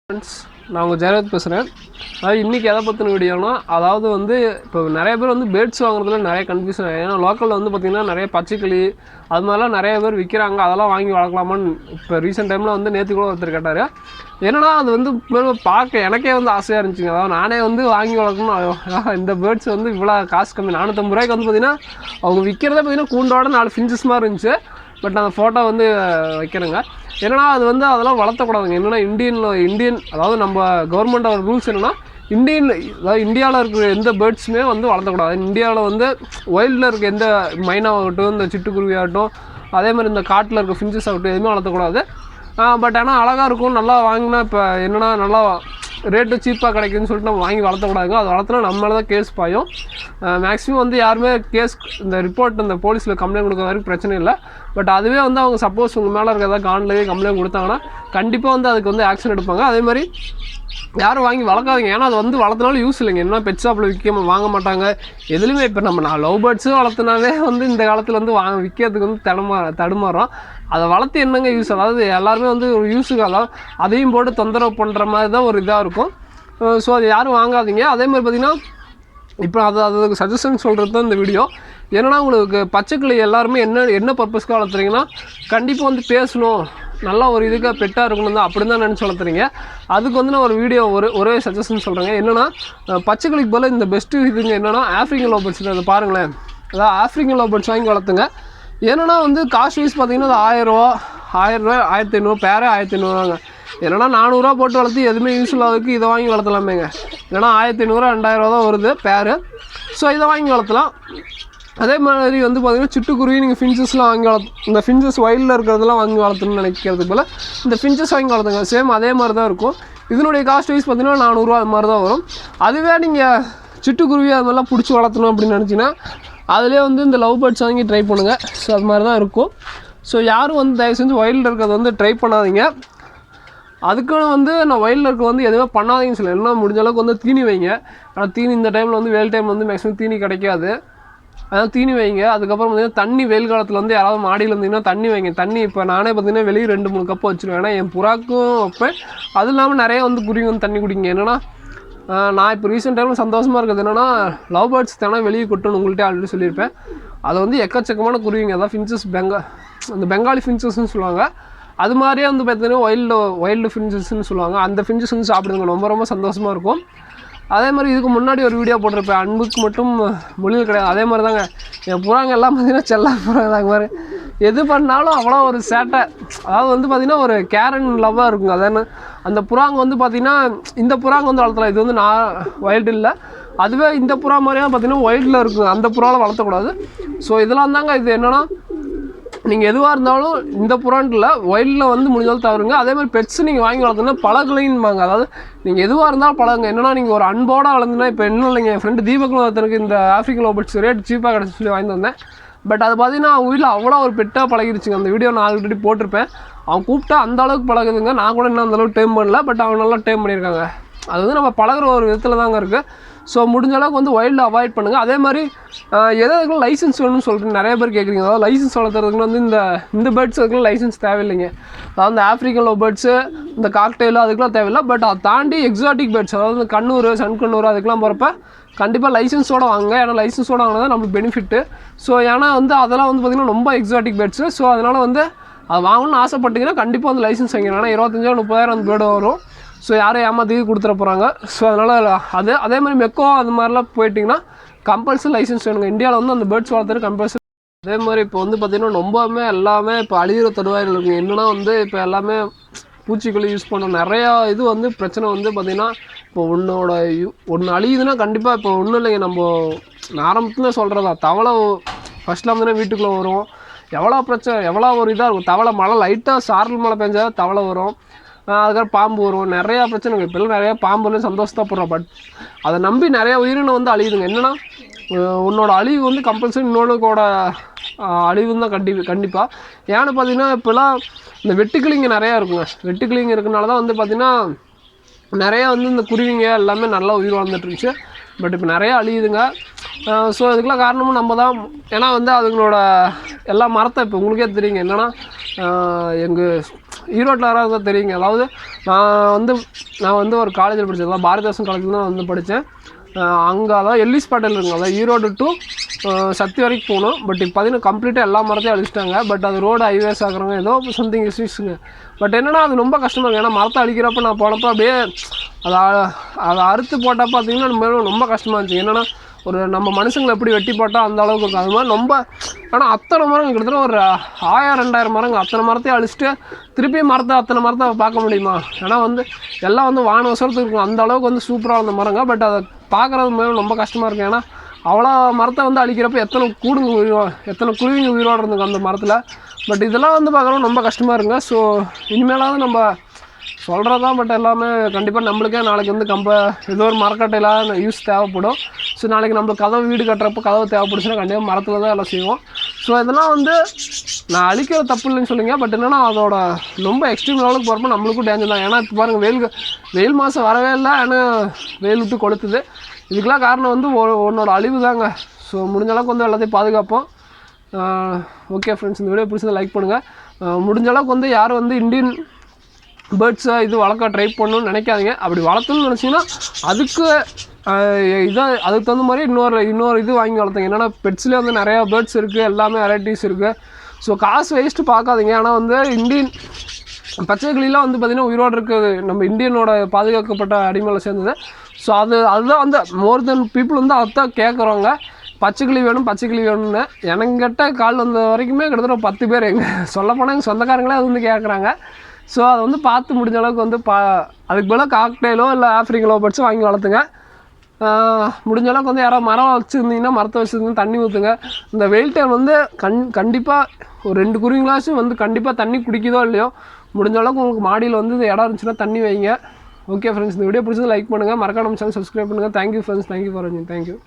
Friends, நான் உங்கள் ஜெயலலிதா பேசுகிறேன். அதாவது இன்றைக்கி எதை பற்றின வீடியோனா, அதாவது வந்து இப்போ நிறைய பேர் வந்து பேர்ட்ஸ் வாங்குறதுல நிறைய கன்ஃபியூஷன். ஏன்னா லோக்கலில் வந்து பார்த்திங்கன்னா நிறைய பச்சைக்கிளி அது மாதிரிலாம் நிறைய பேர் விற்கிறாங்க. அதெல்லாம் வாங்கி வளர்க்கலாமான்னு இப்போ ரீசெண்ட் டைமில் வந்து நேற்று கூட ஒருத்தர் கேட்டார். என்னன்னா அது வந்து பார்க்க எனக்கே வந்து ஆசையாக இருந்துச்சுங்க. அதாவது நானே வந்து வாங்கி வளர்க்கணும். இந்த பேர்ட்ஸ் வந்து இவ்வளோ காசு கம்மி 450 ரூபாய்க்கு வந்து பார்த்திங்கன்னா அவங்க விற்கிறதே பார்த்திங்கன்னா கூண்டோட 4 ஃபின்ச்சஸ் மாதிரி இருந்துச்சு. பட் அந்த ஃபோட்டோ வந்து வைக்கிறேங்க. ஏன்னா அது வந்து அதெல்லாம் வளர்த்தக்கூடாதுங்க. என்னென்னா இந்தியன் அதாவது நம்ம கவர்மெண்டோட ரூல்ஸ் என்னென்னா அதாவது இந்தியாவில் இருக்கிற எந்த பேர்ட்ஸுமே வந்து வளர்த்தக்கூடாது. இந்தியாவில் வந்து வைல்டில் இருக்க எந்த மைனாகட்டும், இந்த சிட்டுக்குருவி ஆகட்டும், அதே மாதிரி இந்த காட்டில் இருக்க ஃபின்ச்சஸ் ஆகட்டும் எதுவுமே வளர்த்தக்கூடாது. பட் ஆனால் அழகாக இருக்கும். நல்லா வாங்கினா இப்போ என்னென்னா நல்லா ரேட்டு சீப்பாக கிடைக்குதுன்னு சொல்லிட்டு நம்ம வாங்கி வளர்த்தக்கூடாதுங்க. அது வளர்த்துனா நம்மளால தான் கேஸ் பாயும். மேக்ஸிமம் வந்து யாருமே இந்த ரிப்போர்ட் இந்த போலீஸில் கம்ப்ளைண்ட் கொடுக்குற வரைக்கும் பிரச்சனை இல்லை. பட் அதுவே வந்து அவங்க சப்போஸ் உங்கள் மேலே இருக்கிறதா கான்லேயே கம்ப்ளைண்ட் கொடுத்தாங்கன்னா கண்டிப்பாக வந்து அதுக்கு வந்து ஆக்ஷன் எடுப்பாங்க. அதே மாதிரி யாரும் வாங்கி வளர்க்காதீங்க. ஏன்னா அது வந்து வளர்த்தனாலும் யூஸ் இல்லைங்க. என்ன பெட் ஷாப்பில் வாங்க மாட்டாங்க. எதுலையுமே இப்போ நான் லவ் பேர்ட்ஸும் வளர்த்துனாவே வந்து இந்த காலத்தில் வந்து விற்கிறதுக்கு வந்து தடுமாறும். அதை வளர்த்து என்னங்க யூஸ்? அதாவது எல்லாருமே வந்து ஒரு யூஸுக்கு அதாவது அதையும் போட்டு தொந்தரவு பண்ணுற மாதிரி தான் ஒரு இதாக இருக்கும். ஸோ அது யாரும் வாங்காதீங்க. அதே மாதிரி பார்த்திங்கன்னா இப்போ அதுக்கு சஜஷன் சொல்கிறது தான் இந்த வீடியோ. ஏன்னா உங்களுக்கு பச்சைக்கிளி எல்லாருமே என்ன பர்பஸ்க்காக வளர்த்துறீங்கன்னா கண்டிப்பாக வந்து பேசணும், நல்லா ஒரு இதுக்காக பெட்டாக இருக்கணும் தான் அப்படி தான் நினச்சி வளர்த்துறீங்க. அதுக்கு வந்து நான் ஒரு வீடியோ ஒரே சஜஷன் சொல்கிறேங்க. என்னென்னா பச்சைக்கிளிக்கு போல் இந்த பெஸ்ட்டு இதுங்க என்னென்னா ஆஃப்ரிக்கன் லவ் பேர்ட்ஸ். அதை பாருங்களேன், அதாவது ஆஃப்ரிக்கன் லவ் பேர்ட்ஸ் வாங்கி வளர்த்துங்க. ஏன்னா வந்து காஸ்ட் வைஸ் பார்த்திங்கன்னா அது 1000 ரூபா 1500 பேரே 1500 என்னன்னா 400 ரூபா போட்டு வளர்த்து எதுவுமே யூஸ் இல்லாததுக்கு இதை வாங்கி வளர்த்தலாமேங்க. இல்லைனா 1500 2000 தான் வருது பேரு. ஸோ இதை வாங்கி வளர்த்தலாம். அதே மாதிரி வந்து பார்த்திங்கன்னா சிட்டுக்குருவி நீங்கள் ஃபின்ச்சஸ்லாம் வாங்கி இந்த ஃபின்ச்சஸ் வைல்டில் இருக்கிறதெல்லாம் வாங்கி வளர்த்தணும்னு நினைக்கிறது போல் இந்த ஃபின்ச்சஸ் வாங்கி வளர்த்துங்க. சேம் அதே மாதிரி தான் இருக்கும். இதனுடைய காஸ்ட் வைஸ் பார்த்திங்கன்னா 400 ரூபா அது மாதிரி தான் வரும். அதுவே நீங்கள் சிட்டுக்குருவி அது மாதிரிலாம் பிடிச்சி வளர்த்தணும் அப்படின்னு நினச்சிங்கன்னா அதிலே வந்து இந்த லவ் பேர்ட்ஸ் வாங்கி ட்ரை பண்ணுங்கள். ஸோ அது மாதிரி தான் இருக்கும். ஸோ யாரும் வந்து தயவு செஞ்சு வைல்டில் இருக்கிறத வந்து ட்ரை பண்ணாதீங்க. அதுக்குன்னு வந்து நான் வைல்டில் இருக்க வந்து எதுவுமே பண்ணாதீங்கன்னு சொல்லலை. என்ன முடிஞ்ச அளவுக்கு வந்து தீனி வைங்க. ஆனால் தீனி இந்த டைமில் வந்து வெயில் டைம் வந்து மேக்ஸிமம் தீனி கிடைக்காது. அதனால் தீனி வைங்க. அதுக்கப்புறம் பார்த்திங்கன்னா தண்ணி வெயில் காலத்தில் வந்து யாராவது மாடியில் இருந்தீங்கன்னா தண்ணி வைங்க. தண்ணி இப்போ நானே பார்த்திங்கன்னா வெளியே 2-3 கப்பு வச்சுருவேன். ஏன்னா என் புறாக்கும் வைப்பேன். அது இல்லாமல் நிறைய வந்து குருவி வந்து தண்ணி குடிங்க. என்னென்னா நான் இப்போ ரீசெண்ட் டைமில் சந்தோஷமாக இருக்கிறது என்னென்னா லவ் பேர்ட்ஸ் தானே வெளியே கொட்டணும் உங்கள்கிட்ட ஆல்ரெடி சொல்லியிருப்பேன். அதை வந்து எக்கச்சக்கமான குருவிங்க. அதான் ஃபின்ச்சஸ் அந்த பெங்காலி ஃபின்ச்சஸ்ன்னு சொல்லுவாங்க. அது மாதிரியே வந்து பார்த்தீங்கன்னா வைல்டு ஃபின்ச்சஸ்ன்னு சொல்லுவாங்க. அந்த ஃபின்ச்சஸ் வந்து சாப்பிடுங்க, ரொம்ப ரொம்ப சந்தோஷமாக இருக்கும். அதே மாதிரி இதுக்கு முன்னாடி ஒரு வீடியோ போட்டிருப்பேன், அன்புக்கு மட்டும் மொழிகள் கிடையாது. அதே மாதிரி தாங்க என் புறாங்க எல்லாம் பார்த்திங்கன்னா செல்லா புறாங்க தாங்க. மாதிரி எது பண்ணாலும் அவ்வளோ ஒரு சேட்டை. அதாவது வந்து பார்த்திங்கன்னா ஒரு கேர் அண்ட் லவ்வாக இருக்குங்க. அதான அந்த புறாங்க வந்து பார்த்திங்கன்னா இந்த புறாங்க வந்து வளர்த்தலாம். இது வந்து நான் வைல்டு இல்லை. அதுவே இந்த புறா மாதிரியாக பார்த்திங்கன்னா வைல்டில் இருக்குங்க. அந்த புறாவில் வளர்த்தக்கூடாது. ஸோ இதெல்லாம் தாங்க இது என்னென்னா நீங்கள் எதுவாக இருந்தாலும் இந்த புறான்ட்டில் வைல்டில் வந்து முடிஞ்சாலும் தவறுங்க. அதே மாதிரி பெட்ஸ் நீங்கள் வாங்கி வளர்த்துனா பழகலைன்பாங்க. அதாவது நீங்கள் எதுவாக இருந்தாலும் பழகுங்க. என்னென்னா நீங்கள் ஒரு அன்போடு வளர்ந்துனா இப்போ இன்னும் இல்லைங்க. என் ஃப்ரெண்டு தீபக் ஒருத்தருக்கு இந்த ஆஃப்ரிக்கன் லவ் பேர்ட்ஸ் ரேட் சீப்பாக கிடச்சி சொல்லி வாங்கி வந்தேன். பட் அது பார்த்திங்கன்னா அவங்க வீட்டில் அவ்வளோ ஒரு பெட்டாக பழகிருச்சுங்க. அந்த வீடியோ நான் ஆல்ரெடி போட்டிருப்பேன். அவன் கூப்பிட்டா அந்த அளவுக்கு பழகுதுங்க. நான் கூட இன்னும் அந்தளவுக்கு டேம் பண்ணல. பட் அவங்க நல்லா டேம் பண்ணியிருக்காங்க. அது வந்து நம்ம பழகிற ஒரு விதத்தில் தாங்க இருக்குது. ஸோ முடிஞ்ச அளவுக்கு வந்து வைல்டு அவாய்ட் பண்ணுங்கள். அதே மாதிரி எதாவது லைசன்ஸ் வேணும்னு சொல்லிட்டு நிறைய பேர் கேட்குறீங்க. அதாவது லைசன்ஸ் வளர்த்துறதுக்குன்னு வந்து இந்த பேர்ட்ஸ் அதுக்குலாம் லைசன்ஸ் தேவையில்லைங்க. அதாவது இந்த ஆஃப்ரிக்கன் லவ் பேர்ட்ஸு, இந்த காக்டெயில் அதுக்கெலாம் தேவையில்லை. பட் அதை தாண்டி எக்ஸாட்டிக் பேர்ட்ஸ், அதாவது இந்த கண்ணூர், சன்கண்ணூர் அதுக்கெலாம் போகிறப்ப கண்டிப்பாக லைசன்ஸோடு வாங்க. ஏன்னா லைசன்ஸோடு வாங்கினா தான் நம்மளுக்கு பெனிஃபிட்டு. ஸோ ஏன்னா வந்து அதெல்லாம் வந்து பார்த்திங்கன்னா ரொம்ப எக்ஸாட்டிக் பேர்ட்ஸு. ஸோ அதனால் வந்து அது வாங்கணும்னு ஆசைப்பட்டிங்கன்னா கண்டிப்பாக வந்து லைசன்ஸ் வாங்கிடும். ஏன்னா 25,000-30,000 அந்த பேர்டு வரும். ஸோ யாரும் ஏமாற்றி கொடுத்துட போகிறாங்க. ஸோ அதனால் அதே மாதிரி மெக்கோ அது மாதிரிலாம் போயிட்டிங்கன்னா கம்பல்சரி லைசன்ஸ் வேணுங்க. இந்தியாவில் வந்து அந்த பேர்ட்ஸ் வளர்த்துறது கம்பல்சரி. அதே மாதிரி இப்போ வந்து பார்த்திங்கன்னா ரொம்பவுமே எல்லாமே இப்போ அழிகிற தருவாயில் இருக்குங்க. என்னென்னா வந்து இப்போ எல்லாமே பூச்சிக்கொல்லி யூஸ் பண்ணுறோம். நிறையா இது வந்து பிரச்சனை வந்து பார்த்திங்கன்னா இப்போ ஒன்று அழியுதுன்னா கண்டிப்பாக இப்போ ஒன்றும் இல்லைங்க. நம்ம ஆரம்பத்தில் சொல்கிறதா தவளை ஃபஸ்ட்லாம் வந்து வீட்டுக்குள்ளே வரும். எவ்வளோ ஒரு இதாக இருக்கும். தவளை மழை லைட்டாக சாரல் மழை பெஞ்சா தவளை வரும். அதுக்கப்புறம் பாம்பு வரும். நிறையா பிரச்சனைங்க. இப்போல்லாம் நிறையா பாம்புல சந்தோஷப்படுறோம். பட் அதை நம்பி நிறையா உயிரினம் வந்து அழியுதுங்க. என்னென்னா உன்னோட அழிவு வந்து கம்பல்சரி இன்னொருக்கோட அழிவுன்னு தான் கண்டிப்பாக. ஏன்னு பார்த்தீங்கன்னா இப்போல்லாம் இந்த வெட்டுக்கிளிங்க நிறையா இருக்குங்க. வெட்டுக்கிளிங்க இருக்கனால தான் வந்து பார்த்திங்கன்னா நிறையா வந்து இந்த குருவிங்க எல்லாமே நல்லா உயிர் வாழ்ந்துட்டுருந்துச்சு. பட் இப்போ நிறையா அழியுதுங்க. ஸோ இதுக்கெல்லாம் காரணமும் நம்ம தான். ஏன்னா வந்து அதுங்களோட எல்லா மரத்தை இப்போ உங்களுக்கே தெரியுங்க. என்னென்னா எங்கள் ஈரோட்டில் யாராவது தெரியுங்க. அதாவது நான் வந்து ஒரு காலேஜில் படித்தேன், அதாவது பாரதிதாசன் காலேஜில் தான் வந்து படித்தேன். அங்கே அதாவது எல்லிஸ் பேட்டையில் இருக்குங்க, அதாவது ஈரோடு டு சக்தி வரைக்கும் போகணும். பட் இப்போ பார்த்தீங்கன்னா கம்ப்ளீட்டாக எல்லா மரத்தையும் அழிச்சிட்டாங்க. பட் அது ரோடு ஹைவேஸ் ஆகுறாங்க, ஏதோ சம்திங் இஷ்யூஸுங்க. பட் என்னென்னா அது ரொம்ப கஷ்டமாக இருக்குது. ஏன்னா மரத்தை அழிக்கிறப்ப நான் போனப்போ அப்படியே அதை அறுத்து போட்டால் பார்த்தீங்கன்னா மேலும் ரொம்ப கஷ்டமாக இருந்துச்சு. என்னென்னா ஒரு நம்ம மனுஷங்களை எப்படி வெட்டி போட்டால் அந்த அளவுக்கு இருக்கும், அது மாதிரி ரொம்ப. ஆனால் அத்தனை மரம் கிட்டத்தட்ட ஒரு 1000-2000 மரங்க, அத்தனை மரத்தையும் அழிச்சிட்டு திருப்பி அத்தனை மரத்தை பார்க்க முடியுமா? ஏன்னா வந்து எல்லாம் வந்து வான வசரத்துக்கு இருக்கும், அந்த அளவுக்கு வந்து சூப்பராக இருந்த மரங்க. பட் அதை பார்க்குறது மேலும் ரொம்ப கஷ்டமாக இருக்கும். ஏன்னா அவ்வளோ மரத்தை வந்து அழிக்கிறப்ப எத்தனை குருவிங்க உயிரோடு இருந்துங்க அந்த மரத்தில். பட் இதெல்லாம் வந்து பார்க்குறோம் ரொம்ப கஷ்டமாக இருக்குங்க. ஸோ இனிமேலாவது நம்ம சொல்கிறது தான். பட் எல்லாமே கண்டிப்பாக நம்மளுக்கே நாளைக்கு வந்து ஏதோ ஒரு மரக்கட்டையில் யூஸ் தேவைப்படும். ஸோ நாளைக்கு நம்மளுக்கு கதவு வீடு கட்டுறப்போ கதவு தேவைப்படுச்சுன்னா கண்டிப்பாக மரத்தில் தான் எல்லாம் செய்வோம். ஸோ இதெல்லாம் வந்து நான் அழிக்கிற தப்பு இல்லைன்னு சொல்லுங்க. பட் என்னென்னா அதோட ரொம்ப எக்ஸ்ட்ரீம் லெவலுக்கு போகிறப்போ நம்மளுக்கும் டேஞ்சர் தான். ஏன்னா இப்போ பாருங்கள், வெயில் மாதம் வரவே இல்லை, ஆனால் வெயில் விட்டு கொளுத்துது. இதுக்கெல்லாம் காரணம் வந்து உன்னோட அழிவு தாங்க. ஸோ முடிஞ்ச அளவுக்கு வந்து எல்லாத்தையும் பாதுகாப்போம். ஓகே ஃப்ரெண்ட்ஸ், இந்த வீடியோ பிடிச்சதை லைக் பண்ணுங்கள். முடிஞ்ச அளவுக்கு வந்து யாரும் வந்து இந்தியன் பேர்ட்ஸை வளர்க்க ட்ரை பண்ணணும்னு நினைக்காதீங்க. அப்படி வளர்த்தணும்னு நினச்சிங்கன்னா அதுக்கு தகுந்த மாதிரி இன்னொரு இது வாங்கி வளர்த்துங்க. என்னென்னா பெட்ஸ்லேயே வந்து நிறையா பேர்ட்ஸ் இருக்குது, எல்லாமே வெரைட்டிஸ் இருக்குது. ஸோ காசு வேஸ்ட்டு பார்க்காதீங்க. ஆனால் வந்து இந்தியன் பச்சைக்கிளிலாம் வந்து பார்த்திங்கன்னா உயிரோடு இருக்குது, நம்ம இந்தியனோட பாதுகாக்கப்பட்ட அடிமையில் சேர்ந்தது. ஸோ அதுதான் வந்து மோர் தென் பீப்புள் வந்து அதுதான் கேட்குறவங்க, பச்சைக்கிளி வேணும்னு. எனக்கிட்ட கால் வந்த வரைக்குமே கிட்டத்தட்ட 10 பேர் சொல்லப்போனால் எங்கள் சொந்தக்காரங்களே அது வந்து கேட்குறாங்க. ஸோ அதை வந்து பார்த்து முடிஞ்ச அளவுக்கு வந்து அதுக்கு பதிலாக காக்டெயிலோ இல்லை ஆஃப்ரிக்கன் லவ் பேர்ட்ஸோ வாங்கி வளர்த்துங்க. முடிஞ்ச அளவுக்கு வந்து யாராவது மரம் வச்சுருந்தீங்கன்னா மரத்தை வச்சுருந்தீங்கன்னா தண்ணி ஊற்றுங்க. இந்த வெயில் டைம் வந்து கண்டிப்பாக ஒரு 2 குருவிங்களாச்சும் வந்து கண்டிப்பாக தண்ணி குடிக்குதோ இல்லையோ, முடிஞ்ச அளவுக்கு உங்களுக்கு மாடியில் வந்து இந்த இடம் இருந்துச்சுன்னா தண்ணி வைங்க. ஓகே ஃப்ரெண்ட்ஸ், இந்த வீடியோ பிடிச்சது லைக் பண்ணுங்கள், மறக்காம நம்ம சேனல் சப்ஸ்கிரைப் பண்ணுங்கள். தேங்க்யூ ஃப்ரெண்ட்ஸ், தேங்க்யூ ஃபார் வாட்சிங், தேங்க்யூ.